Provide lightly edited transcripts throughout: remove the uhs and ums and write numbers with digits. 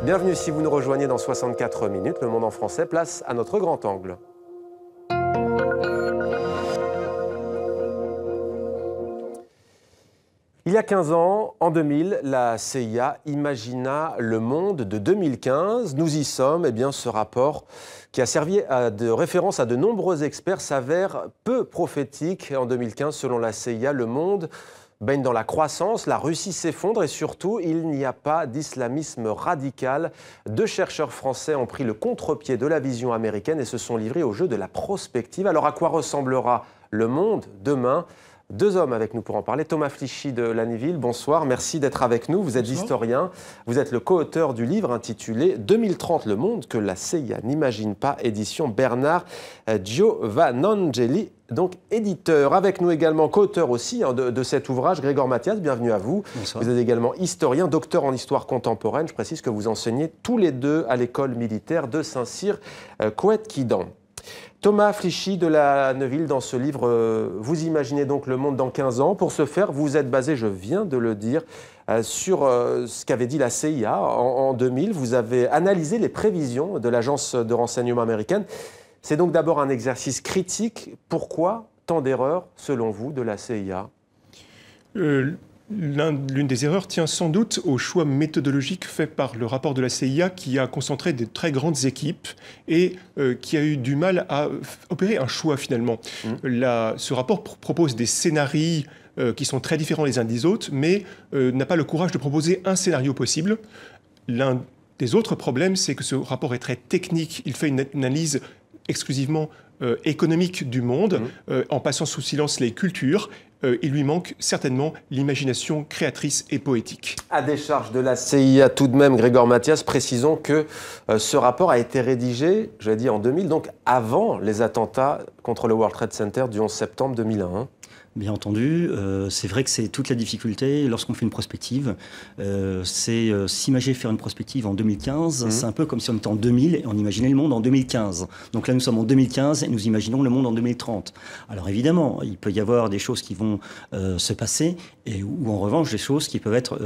Bienvenue si vous nous rejoignez dans 64 minutes. Le Monde en français, place à notre grand angle. Il y a 15 ans, en 2000, la CIA imagina le monde de 2015. Nous y sommes. Eh bien, ce rapport, qui a servi de référence à de nombreux experts, s'avère peu prophétique. En 2015, selon la CIA, le monde baigne dans la croissance, la Russie s'effondre et surtout, il n'y a pas d'islamisme radical. Deux chercheurs français ont pris le contre-pied de la vision américaine et se sont livrés au jeu de la prospective. Alors, à quoi ressemblera le monde demain ? Deux hommes avec nous pour en parler. Thomas Flichy de Lanneville, bonsoir, merci d'être avec nous. Vous êtes historien, vous êtes le co-auteur du livre intitulé « 2030, le monde que la CIA n'imagine pas », édition Bernard Giovannangeli, donc éditeur. Avec nous également, co-auteur aussi de cet ouvrage, Grégoire Mathias, bienvenue à vous. Bonsoir. Vous êtes également historien, docteur en histoire contemporaine. Je précise que vous enseignez tous les deux à l'école militaire de Saint-Cyr, Couët-Quidan. Thomas Flichy de Lanneville, dans ce livre, vous imaginez donc le monde dans 15 ans. Pour ce faire, vous êtes basé, je viens de le dire, sur ce qu'avait dit la CIA en 2000. Vous avez analysé les prévisions de l'agence de renseignement américaine. C'est donc d'abord un exercice critique. Pourquoi tant d'erreurs, selon vous, de la CIA ? L'une des erreurs tient sans doute au choix méthodologique fait par le rapport de la CIA qui a concentré de très grandes équipes et qui a eu du mal à opérer un choix finalement. Ce rapport propose des scénarios qui sont très différents les uns des autres, mais n'a pas le courage de proposer un scénario possible. L'un des autres problèmes, c'est que ce rapport est très technique. Il fait une analyse exclusivement économique du monde, en passant sous silence les cultures. Il lui manque certainement l'imagination créatrice et poétique. À décharge de la CIA tout de même, Grégoire Mathias, précisons que ce rapport a été rédigé, je l'ai dit, en 2000, donc avant les attentats contre le World Trade Center du 11 septembre 2001. Bien entendu, c'est vrai que c'est toute la difficulté lorsqu'on fait une prospective. C'est s'imager faire une prospective en 2015, c'est un peu comme si on était en 2000 et on imaginait le monde en 2015. Donc là, nous sommes en 2015 et nous imaginons le monde en 2030. Alors évidemment, il peut y avoir des choses qui vont se passer ou en revanche des choses qui peuvent être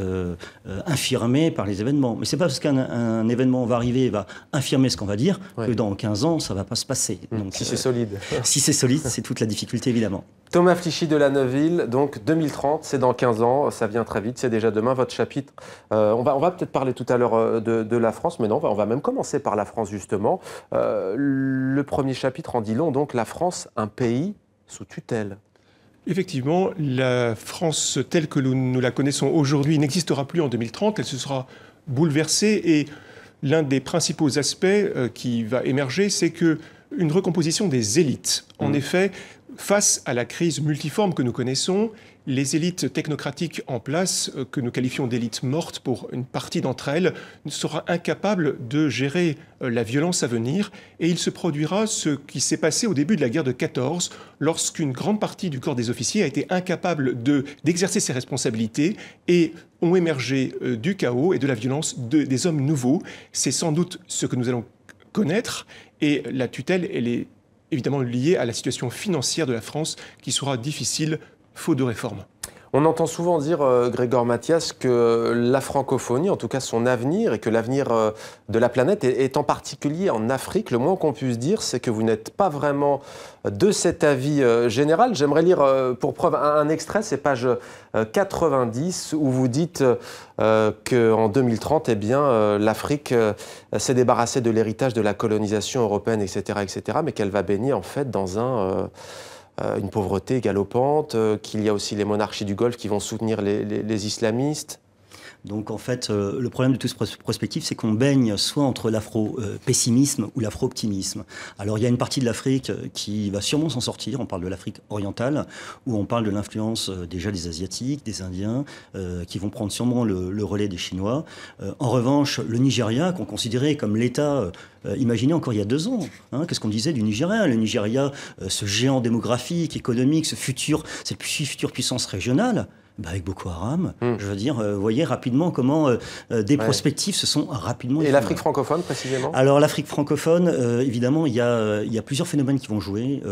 infirmées par les événements. Mais c'est pas parce qu'un événement va arriver et va infirmer ce qu'on va dire que dans 15 ans, ça va pas se passer. Donc, si c'est solide. Si c'est solide, c'est toute la difficulté évidemment. Thomas Flichy de Lanneville, donc 2030, c'est dans 15 ans, ça vient très vite, c'est déjà demain votre chapitre. On va peut-être parler tout à l'heure de la France, mais non, on va même commencer par la France justement. Le premier chapitre en dit long, donc la France, un pays sous tutelle. Effectivement, la France telle que nous la connaissons aujourd'hui n'existera plus en 2030, elle se sera bouleversée et l'un des principaux aspects qui va émerger, c'est une recomposition des élites. En effet, face à la crise multiforme que nous connaissons, les élites technocratiques en place, que nous qualifions d'élites mortes pour une partie d'entre elles, sera incapable de gérer la violence à venir. Et il se produira ce qui s'est passé au début de la guerre de 14, lorsqu'une grande partie du corps des officiers a été incapable d'exercer ses responsabilités et ont émergé du chaos et de la violence des hommes nouveaux. C'est sans doute ce que nous allons connaître. Et la tutelle, elle est évidemment liée à la situation financière de la France qui sera difficile faute de réforme. On entend souvent dire, Grégoire Mathias, que la francophonie, en tout cas son avenir, et que l'avenir de la planète est en particulier en Afrique. Le moins qu'on puisse dire, c'est que vous n'êtes pas vraiment de cet avis général. J'aimerais lire pour preuve un extrait, c'est page 90, où vous dites qu'en 2030, eh bien, l'Afrique s'est débarrassée de l'héritage de la colonisation européenne, etc., mais qu'elle va baigner en fait dans une pauvreté galopante, qu'il y a aussi les monarchies du Golfe qui vont soutenir les islamistes. Donc en fait, le problème de tout ce prospectif, c'est qu'on baigne soit entre l'afro-pessimisme ou l'afro-optimisme. Alors il y a une partie de l'Afrique qui va sûrement s'en sortir, on parle de l'Afrique orientale, où on parle de l'influence déjà des Asiatiques, des Indiens, qui vont prendre sûrement le relais des Chinois. En revanche, le Nigeria, qu'on considérait comme l'État imaginé encore il y a 2 ans. Qu'est-ce qu'on disait du Nigeria ? Le Nigeria, ce géant démographique, économique, cette future puissance régionale, Avec Boko Haram. Je veux dire, vous voyez rapidement comment des prospectives se sont rapidement... Et l'Afrique francophone, précisément? Alors, l'Afrique francophone, évidemment, il y a plusieurs phénomènes qui vont jouer.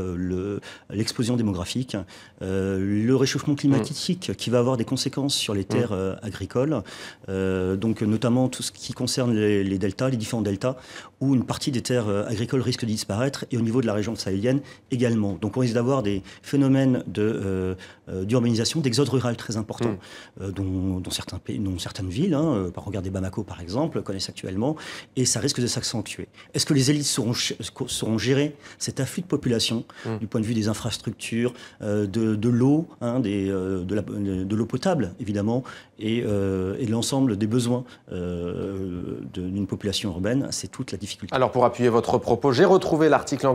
L'explosion démographique, le réchauffement climatique qui va avoir des conséquences sur les terres agricoles, donc notamment tout ce qui concerne les deltas, les différents deltas, où une partie des terres agricoles risque de disparaître, et au niveau de la région sahélienne également. Donc on risque d'avoir des phénomènes d'urbanisation, d'exode rural très importants, dont certaines villes, regardez Bamako par exemple, connaissent actuellement, et ça risque de s'accentuer. Est-ce que les élites sauront gérer cet afflux de population du point de vue des infrastructures, de l'eau, de l'eau potable évidemment, et de l'ensemble des besoins d'une population urbaine? C'est toute la difficulté. Alors pour appuyer votre propos, j'ai retrouvé l'article,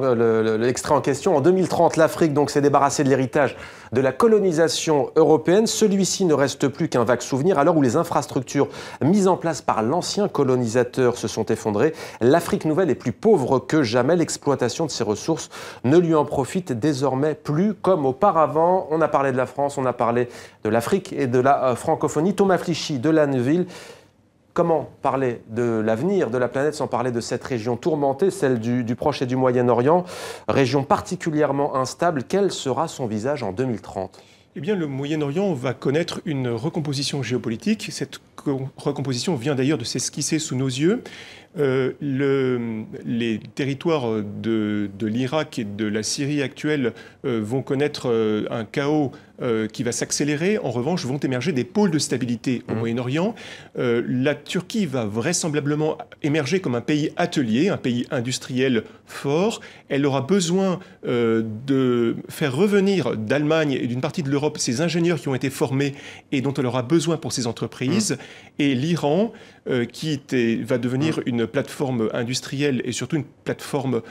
l'extrait en question. En 2030, l'Afrique donc s'est débarrassée de l'héritage de la colonisation européenne. Celui-ci ne reste plus qu'un vague souvenir à l'heure où les infrastructures mises en place par l'ancien colonisateur se sont effondrées. L'Afrique nouvelle est plus pauvre que jamais. L'exploitation de ses ressources ne lui en profite désormais plus comme auparavant. On a parlé de la France, on a parlé de l'Afrique et de la francophonie. Thomas Flichy de Lanneville. Comment parler de l'avenir de la planète sans parler de cette région tourmentée, celle du Proche et du Moyen-Orient, région particulièrement instable? Quel sera son visage en 2030? Eh bien, le Moyen-Orient va connaître une recomposition géopolitique. Cette recomposition vient d'ailleurs de s'esquisser sous nos yeux. Les territoires de l'Irak et de la Syrie actuelle vont connaître un chaos qui va s'accélérer. En revanche, vont émerger des pôles de stabilité au Moyen-Orient. La Turquie va vraisemblablement émerger comme un pays atelier, un pays industriel fort. Elle aura besoin de faire revenir d'Allemagne et d'une partie de l'Europe ces ingénieurs qui ont été formés et dont elle aura besoin pour ses entreprises. Et l'Iran, qui va devenir une plateforme industrielle et surtout une plateforme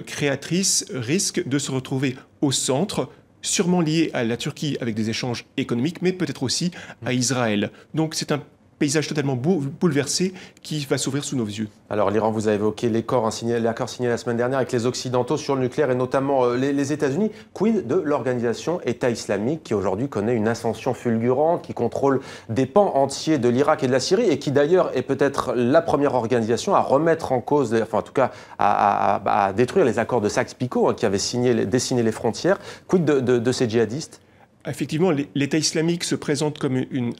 créatrice, risque de se retrouver au centre, sûrement lié à la Turquie avec des échanges économiques, mais peut-être aussi à Israël. Donc c'est un paysage totalement bouleversé qui va s'ouvrir sous nos yeux. Alors l'Iran, vous avez évoqué l'accord signé la semaine dernière avec les Occidentaux sur le nucléaire et notamment les États-Unis. Quid de l'organisation État islamique qui aujourd'hui connaît une ascension fulgurante, qui contrôle des pans entiers de l'Irak et de la Syrie et qui d'ailleurs est peut-être la première organisation à remettre en cause, enfin en tout cas à détruire les accords de Sykes-Picot qui avaient dessiné les frontières. Quid de ces djihadistes? Effectivement, l'État islamique se présente comme une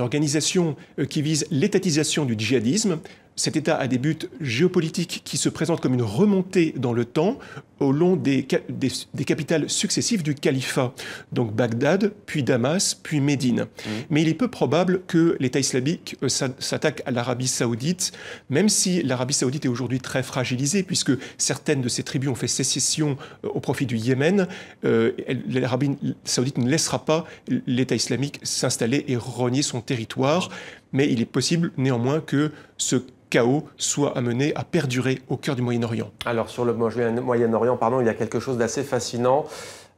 organisation qui vise l'étatisation du djihadisme. Cet État a des buts géopolitiques qui se présentent comme une remontée dans le temps au long des capitales successives du califat. Donc Bagdad, puis Damas, puis Médine. Mais il est peu probable que l'État islamique s'attaque à l'Arabie saoudite, même si l'Arabie saoudite est aujourd'hui très fragilisée, puisque certaines de ses tribus ont fait sécession au profit du Yémen. L'Arabie saoudite ne laissera pas l'État islamique s'installer et rogner son territoire. Mais il est possible néanmoins que ce chaos soit amené à perdurer au cœur du Moyen-Orient. Alors sur le Moyen-Orient, il y a quelque chose d'assez fascinant.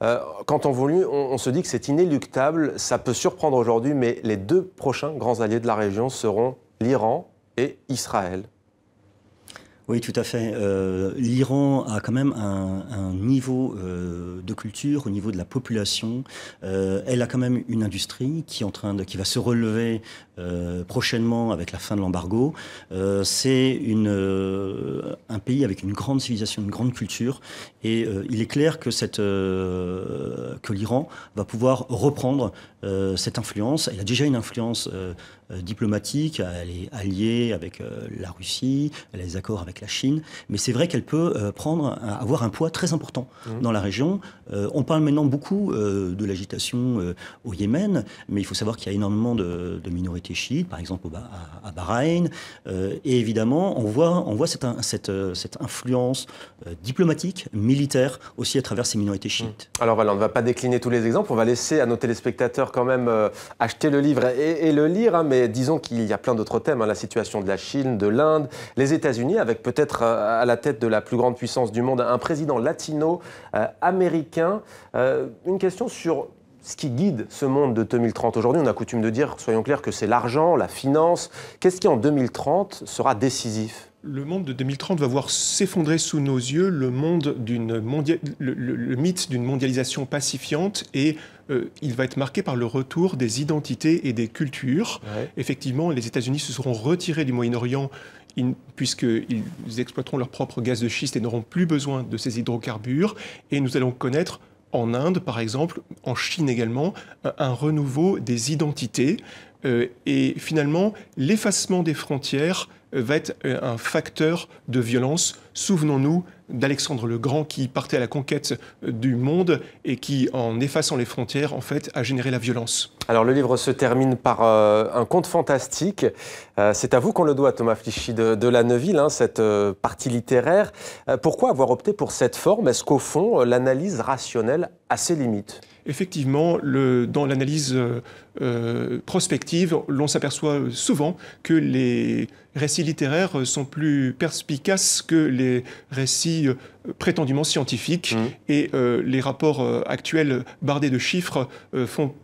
Quand on se dit que c'est inéluctable, ça peut surprendre aujourd'hui, mais les deux prochains grands alliés de la région seront l'Iran et Israël. Oui, tout à fait. L'Iran a quand même un niveau de culture au niveau de la population. Elle a quand même une industrie qui va se relever prochainement avec la fin de l'embargo. C'est un pays avec une grande civilisation, une grande culture. Et il est clair que l'Iran va pouvoir reprendre cette influence. Elle a déjà une influence diplomatique, elle est alliée avec la Russie, elle a des accords avec la Chine, mais c'est vrai qu'elle peut avoir un poids très important dans la région. On parle maintenant beaucoup de l'agitation au Yémen, mais il faut savoir qu'il y a énormément de minorités chiites, par exemple à Bahreïn, et évidemment on voit cette influence diplomatique, militaire aussi à travers ces minorités chiites. Alors voilà, on ne va pas décliner tous les exemples, on va laisser à nos téléspectateurs quand même acheter le livre et le lire, mais disons qu'il y a plein d'autres thèmes, la situation de la Chine, de l'Inde, les États-Unis, avec peut-être à la tête de la plus grande puissance du monde, un président latino-américain. Une question sur ce qui guide ce monde de 2030. Aujourd'hui, on a coutume de dire, soyons clairs, que c'est l'argent, la finance. Qu'est-ce qui, en 2030, sera décisif ? Le monde de 2030 va voir s'effondrer sous nos yeux le mythe d'une mondialisation pacifiante et il va être marqué par le retour des identités et des cultures. Ouais. Effectivement, les États-Unis se seront retirés du Moyen-Orient puisqu'ils exploiteront leur propre gaz de schiste et n'auront plus besoin de ces hydrocarbures. Et nous allons connaître en Inde, par exemple, en Chine également, un renouveau des identités. Et finalement, l'effacement des frontières va être un facteur de violence. Souvenons-nous d'Alexandre le Grand qui partait à la conquête du monde et qui, en effaçant les frontières, en fait, a généré la violence. Alors, le livre se termine par un conte fantastique. C'est à vous qu'on le doit, Thomas Flichy de La Neuville, cette partie littéraire. Pourquoi avoir opté pour cette forme ? Est-ce qu'au fond, l'analyse rationnelle a ses limites ? Effectivement, dans l'analyse prospective, l'on s'aperçoit souvent que les récits littéraires sont plus perspicaces que les récits prétendument scientifiques. Et les rapports actuels bardés de chiffres font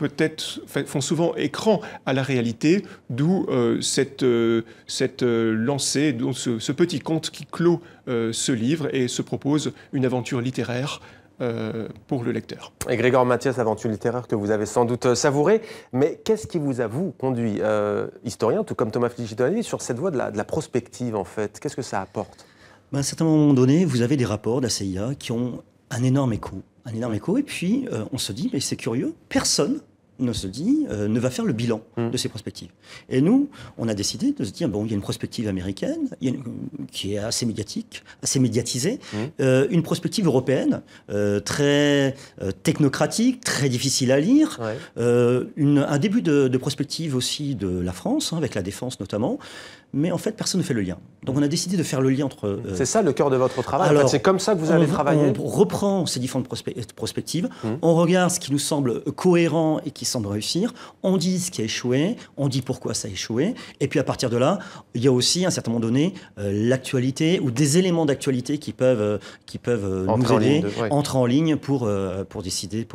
souvent écran à la réalité, d'où cette lancée, d'où ce petit conte qui clôt ce livre et se propose une aventure littéraire pour le lecteur. Et Grégoire Mathias, l'aventure littéraire que vous avez sans doute savourée, mais qu'est-ce qui vous a, conduit, historien, tout comme Thomas Flichy de La Neuville, sur cette voie de la prospective, en fait ? Qu'est-ce que ça apporte ? À un certain moment donné, vous avez des rapports de la CIA qui ont un énorme écho. Et puis on se dit, mais c'est curieux, personne ne va faire le bilan de ces prospectives. Et nous, on a décidé de se dire, bon, il y a une prospective américaine qui est assez médiatique, assez médiatisée, une prospective européenne très technocratique, très difficile à lire, un début de prospective aussi de la France, avec la défense notamment, mais en fait, personne ne fait le lien. Donc on a décidé de faire le lien entre... C'est ça le cœur de votre travail. Alors, en fait, c'est comme ça que vous allez travailler. On reprend ces différentes prospectives, on regarde ce qui nous semble cohérent et qui semble réussir, on dit ce qui a échoué, on dit pourquoi ça a échoué, et puis à partir de là, il y a aussi, à un certain moment donné, l'actualité ou des éléments d'actualité qui peuvent nous aider, entrer en ligne pour décider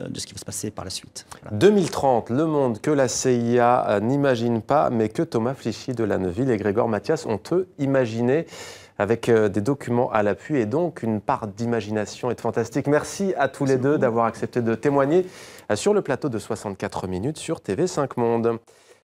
de ce qui va se passer par la suite. Voilà. 2030, le monde que la CIA n'imagine pas, mais que Thomas Flichy de La Neuville et Grégoire Mathias ont eux imaginé avec des documents à l'appui et donc une part d'imagination et de fantastique. Merci à tous les deux d'avoir accepté de témoigner sur le plateau de 64 minutes sur TV5 Monde.